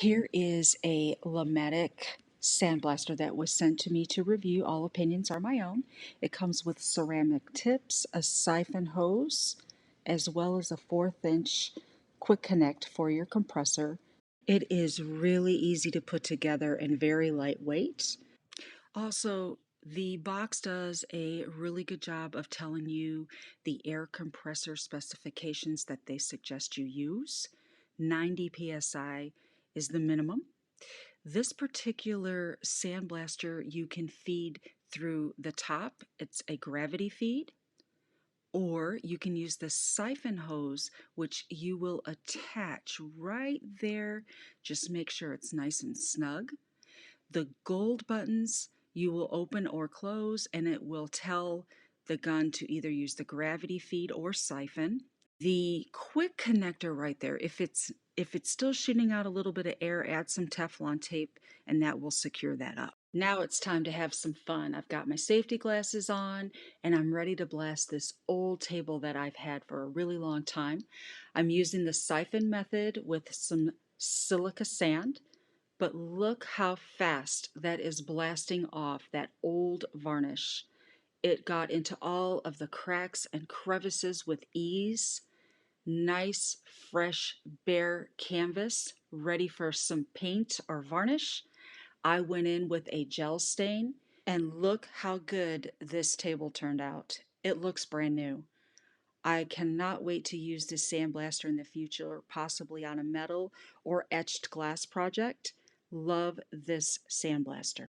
Here is a LaLematec Sandblaster that was sent to me to review. All opinions are my own. It comes with ceramic tips, a siphon hose, as well as a 1/4 inch quick connect for your compressor. It is really easy to put together and very lightweight. Also, the box does a really good job of telling you the air compressor specifications that they suggest you use. 90 psi is the minimum. This particular sandblaster you can feed through the top. It's a gravity feed. Or you can use the siphon hose, which you will attach right there. Just make sure it's nice and snug. The gold buttons you will open or close, and it will tell the gun to either use the gravity feed or siphon. The quick connector right there, if it's still shooting out a little bit of air, add some Teflon tape and that will secure that up. Now it's time to have some fun. I've got my safety glasses on and I'm ready to blast this old table that I've had for a really long time. I'm using the siphon method with some silica sand. But look how fast that is blasting off that old varnish. It got into all of the cracks and crevices with ease. Nice, fresh, bare canvas, ready for some paint or varnish. I went in with a gel stain, and look how good this table turned out. It looks brand new. I cannot wait to use this sandblaster in the future, possibly on a metal or etched glass project. Love this sandblaster.